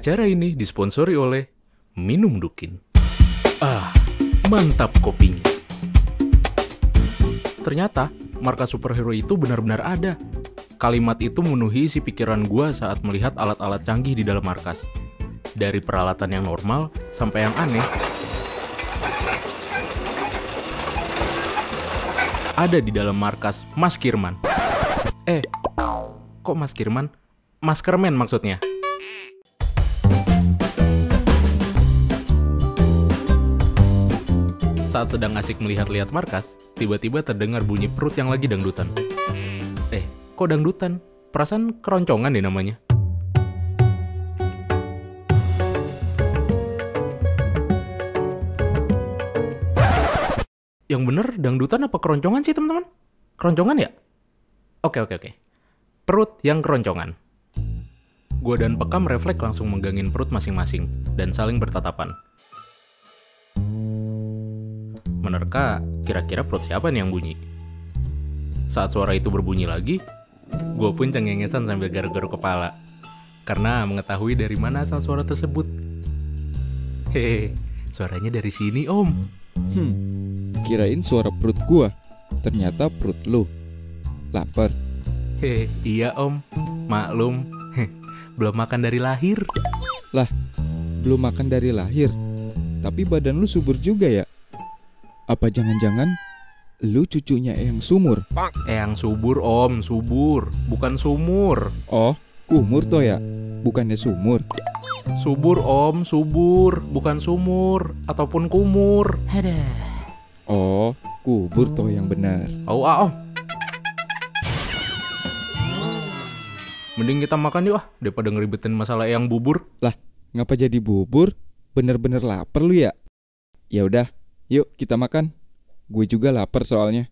Acara ini disponsori oleh Minum Dukin. Mantap kopinya. Ternyata markas superhero itu benar-benar ada. Kalimat itu memenuhi isi pikiran gue saat melihat alat-alat canggih di dalam markas. Dari peralatan yang normal sampai yang aneh. Ada di dalam markas Mas Kirman. Kok Mas Kirman? Maskerman maksudnya. Saat sedang asik melihat-lihat markas, tiba-tiba terdengar bunyi perut yang lagi dangdutan. Kok dangdutan? Perasaan keroncongan deh namanya. Yang bener dangdutan apa keroncongan sih teman-teman? Keroncongan ya? Oke. Perut yang keroncongan. Gua dan Pekam refleks langsung menggangin perut masing-masing dan saling bertatapan. Menerka, kira-kira perut siapa nih yang bunyi? Saat suara itu berbunyi lagi, gue pun cengengesan sambil garuk-garuk kepala. Karena mengetahui dari mana asal suara tersebut. Suaranya dari sini om. Kirain suara perut gua, ternyata perut lu. Lapar? Iya om, maklum. Belum makan dari lahir. Lah, belum makan dari lahir? Tapi badan lu subur juga ya? Apa jangan-jangan lu cucunya Eyang Sumur? Eyang Subur om, subur, bukan sumur. Oh, kumur toh ya? Bukannya sumur. Subur om, subur, bukan sumur ataupun kumur. Oh, kubur toh yang benar. Om. Mending kita makan yuk daripada ngeribetin masalah Eyang bubur. Lah, ngapa jadi bubur? Bener-bener lapar lu ya? Ya udah. Yuk kita makan. Gue juga lapar soalnya.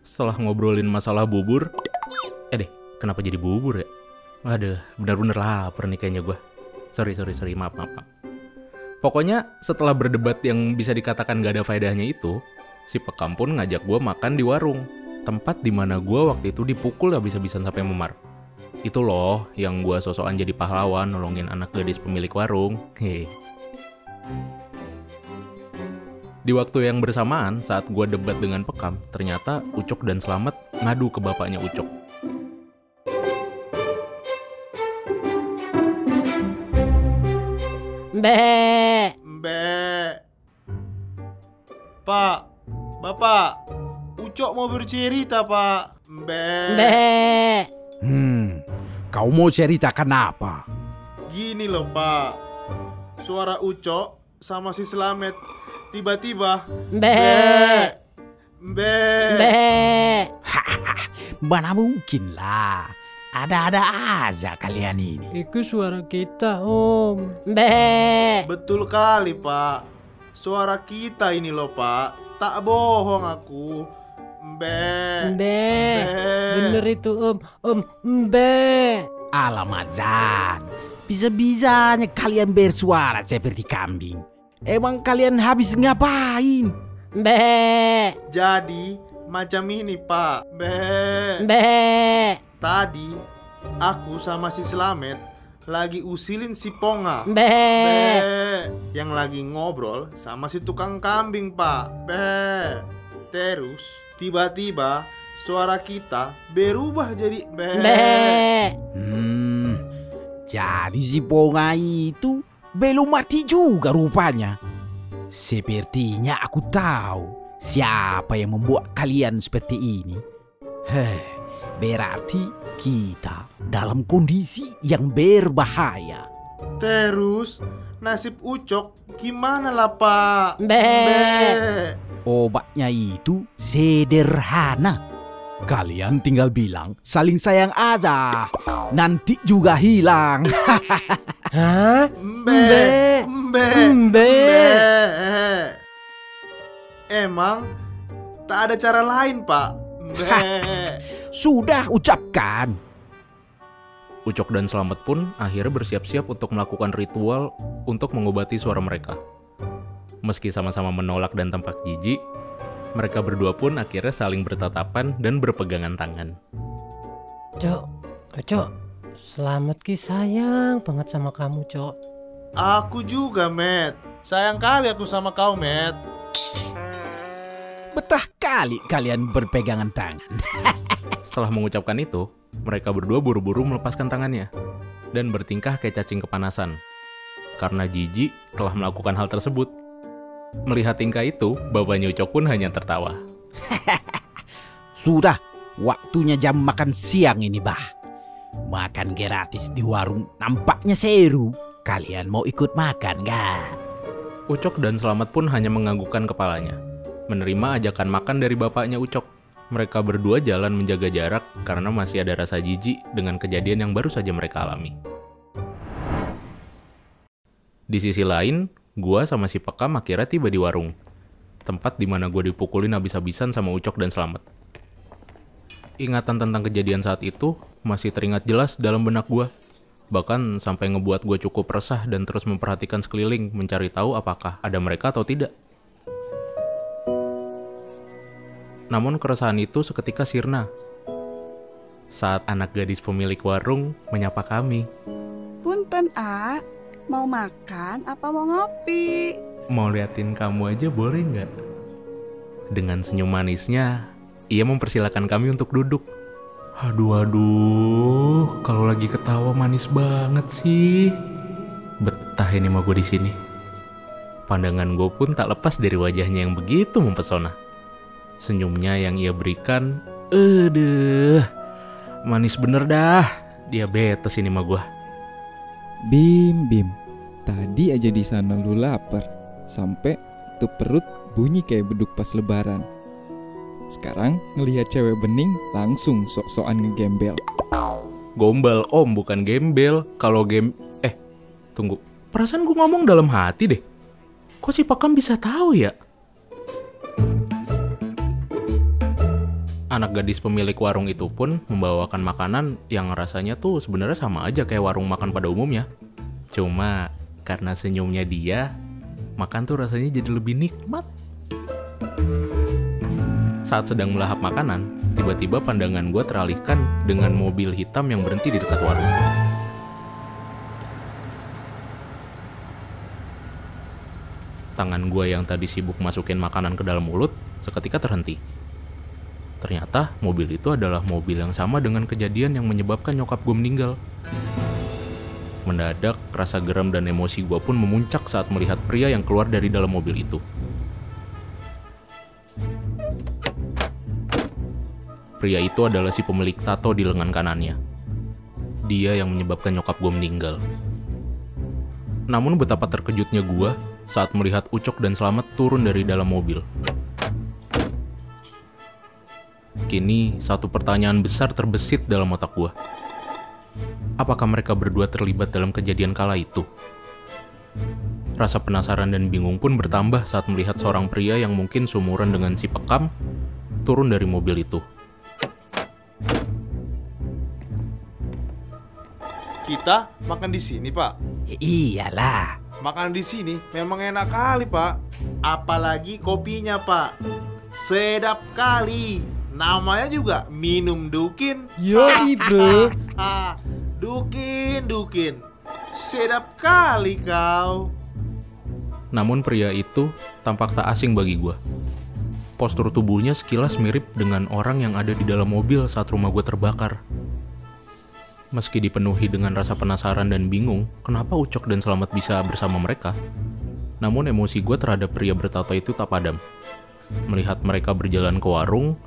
Setelah ngobrolin masalah bubur, kenapa jadi bubur ya? Waduh, benar-benar lapar nih kayaknya gue. Sorry, maaf. Pokoknya setelah berdebat yang bisa dikatakan gak ada faedahnya itu, si Pekam pun ngajak gue makan di warung. Tempat dimana gue waktu itu dipukul habis-habisan sampai memar. Itu loh yang gue sosokan jadi pahlawan nolongin anak gadis pemilik warung. Di waktu yang bersamaan, saat gue debat dengan Pekam, ternyata Ucok dan Slamet ngadu ke bapaknya Ucok. Mbak. Pak, Bapak, Ucok mau bercerita, Pak. Mbak. Kau mau ceritakan apa? Gini loh, Pak. Suara Ucok sama si Slamet tiba-tiba Mbak. Mana mungkin lah. Ada-ada aja kalian ini. Itu suara kita om. Mbak. Betul kali, Pak. Suara kita ini loh, Pak. Tak bohong aku. Mbak. Bener itu om. Mbak. Alamak Zan, bisa-bisanya kalian bersuara seperti kambing. Emang kalian habis ngapain? Mbak. Jadi macam ini, Pak. Mbak. Tadi aku sama si Slamet lagi usilin si Ponga. Mbak. Yang lagi ngobrol sama si tukang kambing, Pak. Terus tiba-tiba suara kita berubah jadi Mbak. Jadi si Ponga itu belum mati juga rupanya. Sepertinya aku tahu siapa yang membuat kalian seperti ini. Berarti kita dalam kondisi yang berbahaya. Terus nasib Ucok gimana lah, Pak? Obatnya itu sederhana. Kalian tinggal bilang saling sayang aja. Nanti juga hilang. Hah? Mbak. Emang tak ada cara lain, Pak? Sudah ucapkan. Ucok dan Slamet pun akhirnya bersiap-siap untuk melakukan ritual untuk mengobati suara mereka. Meski sama-sama menolak dan tampak jijik, mereka berdua pun akhirnya saling bertatapan dan berpegangan tangan. Cok, Selamat Ki, sayang banget sama kamu, Cok. Aku juga, Matt. Sayang kali aku sama kau, Matt. Betah kali kalian berpegangan tangan. Setelah mengucapkan itu, mereka berdua buru-buru melepaskan tangannya dan bertingkah kayak cacing kepanasan. Karena jijik telah melakukan hal tersebut. Melihat tingkah itu, bapaknya Ucok pun hanya tertawa. Sudah, waktunya jam makan siang ini, Bah. Makan gratis di warung nampaknya seru. Kalian mau ikut makan gak? Ucok dan Selamat pun hanya menganggukkan kepalanya, menerima ajakan makan dari bapaknya Ucok. Mereka berdua jalan menjaga jarak karena masih ada rasa jijik dengan kejadian yang baru saja mereka alami. Di sisi lain, gua sama si Pekam akhirnya tiba di warung. Tempat di mana gua dipukulin habis-habisan sama Ucok dan Selamat. Ingatan tentang kejadian saat itu masih teringat jelas dalam benak gua. Bahkan sampai ngebuat gue cukup resah dan terus memperhatikan sekeliling mencari tahu apakah ada mereka atau tidak. Namun keresahan itu seketika sirna saat anak gadis pemilik warung menyapa kami. Punten, A. Mau makan apa mau ngopi? Mau liatin kamu aja boleh nggak? Dengan senyum manisnya, ia mempersilakan kami untuk duduk. Aduh, kalau lagi ketawa manis banget sih. Betah ini mah gue di sini. Pandangan gue pun tak lepas dari wajahnya yang begitu mempesona. Senyumnya yang ia berikan, manis bener dah. Diabetes ini mah gue. Bim, tadi aja di sana lu lapar, sampai tuh perut bunyi kayak beduk pas lebaran. Sekarang ngelihat cewek bening langsung sok-sokan ngegembel. Gombal om, bukan gembel. Kalau tunggu. Perasaan gue ngomong dalam hati deh. Kok si Pakam bisa tahu ya? Anak gadis pemilik warung itu pun membawakan makanan yang rasanya tuh sebenarnya sama aja kayak warung makan pada umumnya. Cuma karena senyumnya dia, makan tuh rasanya jadi lebih nikmat. Saat sedang melahap makanan, tiba-tiba pandangan gue teralihkan dengan mobil hitam yang berhenti di dekat warung. Tangan gue yang tadi sibuk masukin makanan ke dalam mulut, seketika terhenti. Ternyata mobil itu adalah mobil yang sama dengan kejadian yang menyebabkan nyokap gue meninggal. Mendadak, rasa geram dan emosi gue pun memuncak saat melihat pria yang keluar dari dalam mobil itu. Pria itu adalah si pemilik tato di lengan kanannya. Dia yang menyebabkan nyokap gue meninggal. Namun betapa terkejutnya gue saat melihat Ucok dan Selamat turun dari dalam mobil. Kini satu pertanyaan besar terbesit dalam otak gue. Apakah mereka berdua terlibat dalam kejadian kala itu? Rasa penasaran dan bingung pun bertambah saat melihat seorang pria yang mungkin seumuran dengan si Pekam turun dari mobil itu. Kita makan di sini, Pak. Iyalah. Makan di sini memang enak kali, Pak. Apalagi kopinya, Pak. Sedap kali. Namanya juga minum dukin. Yoi bro. Dukin. Sedap kali kau. Namun pria itu tampak tak asing bagi gue. Postur tubuhnya sekilas mirip dengan orang yang ada di dalam mobil saat rumah gue terbakar. Meski dipenuhi dengan rasa penasaran dan bingung, kenapa Ucok dan Selamat bisa bersama mereka, namun emosi gue terhadap pria bertato itu tak padam. Melihat mereka berjalan ke warung,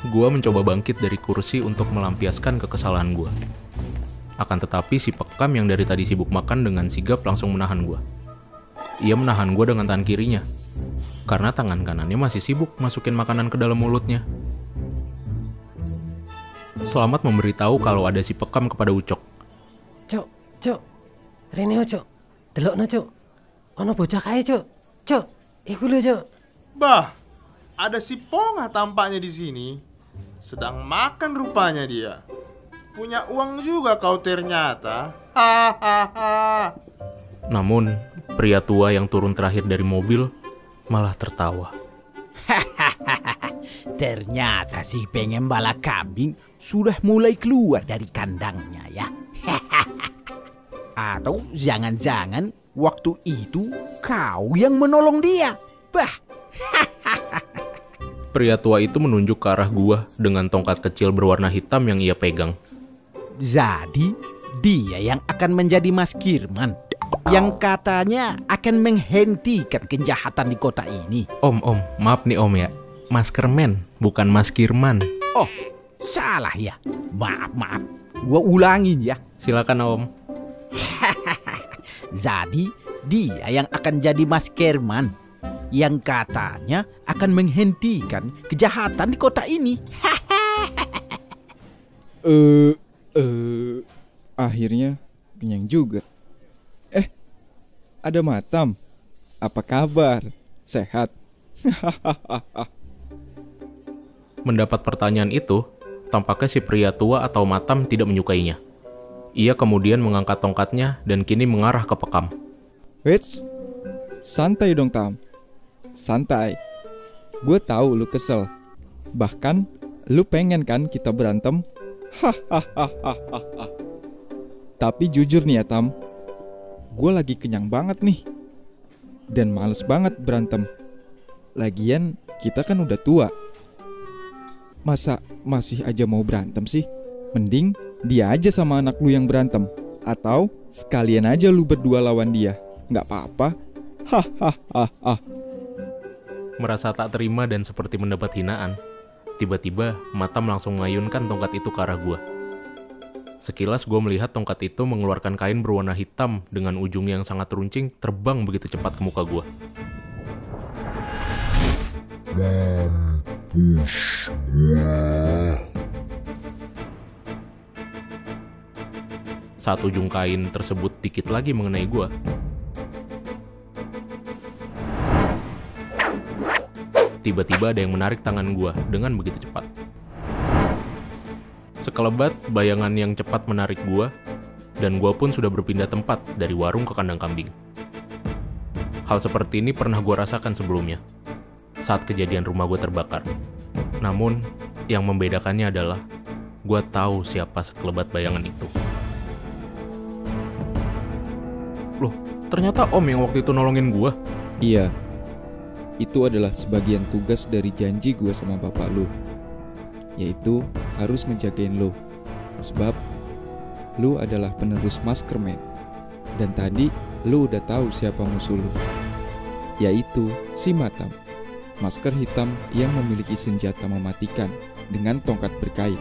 gue mencoba bangkit dari kursi untuk melampiaskan kekesalan gue. Akan tetapi si Pekam yang dari tadi sibuk makan dengan sigap langsung menahan gue. Ia menahan gue dengan tangan kirinya, karena tangan kanannya masih sibuk masukin makanan ke dalam mulutnya. Selamat memberitahu kalau ada si Pekam kepada Ucok. Cok. Rene Cok. Delokno Cok. Ono bocah kae Cok. Cok, iku lho Cok. Bah, ada si Pongah tampaknya di sini. Sedang makan rupanya dia. Punya uang juga kau ternyata. Hahaha. Namun, pria tua yang turun terakhir dari mobil malah tertawa. Ternyata si pengembala kambing sudah mulai keluar dari kandangnya ya. Atau jangan-jangan waktu itu kau yang menolong dia. Bah, Pria tua itu menunjuk ke arah gua dengan tongkat kecil berwarna hitam yang ia pegang. jadi dia yang akan menjadi Mas Kirman, yang katanya akan menghentikan kejahatan di kota ini. Om, maaf nih om ya. Maskerman, bukan Mas Kirman. Oh, salah ya. Maaf. Gua ulangin ya. Silakan om. Jadi dia yang akan jadi Mas Kirman, yang katanya akan menghentikan kejahatan di kota ini. Akhirnya kenyang juga. Ada Matam. Apa kabar? Sehat? Mendapat pertanyaan itu, tampaknya si pria tua atau Matam tidak menyukainya. Ia kemudian mengangkat tongkatnya dan kini mengarah ke Pekam. Wits, santai dong Tam. Santai. Gue tahu lu kesel. Bahkan lu pengen kan kita berantem? Hahaha. Tapi jujur nih ya Tam, gue lagi kenyang banget nih. Dan males banget berantem. Lagian kita kan udah tua. Masa masih aja mau berantem sih? Mending dia aja sama anak lu yang berantem. Atau sekalian aja lu berdua lawan dia. Nggak apa-apa. Hahaha. Merasa tak terima dan seperti mendapat hinaan, tiba-tiba Matam langsung mengayunkan tongkat itu ke arah gua. Sekilas gue melihat tongkat itu mengeluarkan kain berwarna hitam dengan ujung yang sangat runcing terbang begitu cepat ke muka gue. Saat ujung kain tersebut dikit lagi mengenai gue, tiba-tiba ada yang menarik tangan gue dengan begitu cepat. Sekelebat bayangan yang cepat menarik gua, dan gua pun sudah berpindah tempat dari warung ke kandang kambing. Hal seperti ini pernah gua rasakan sebelumnya, saat kejadian rumah gua terbakar. Namun, yang membedakannya adalah, gua tahu siapa sekelebat bayangan itu. Loh, ternyata om yang waktu itu nolongin gua. Iya, itu adalah sebagian tugas dari janji gue sama bapak lu. Yaitu harus ngejagain lo. Sebab lo adalah penerus Maskerman. Dan tadi lo udah tahu siapa musuh lo, yaitu si Matam, masker hitam yang memiliki senjata mematikan dengan tongkat berkain.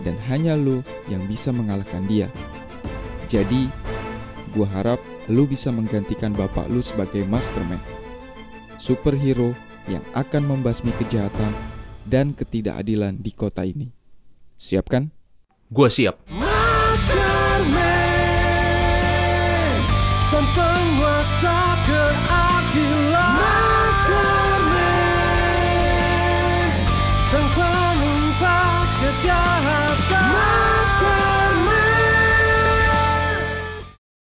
Dan hanya lo yang bisa mengalahkan dia. Jadi gua harap lo bisa menggantikan bapak lo sebagai Maskerman, superhero yang akan membasmi kejahatan dan ketidakadilan di kota ini. Siap kan? Gua siap.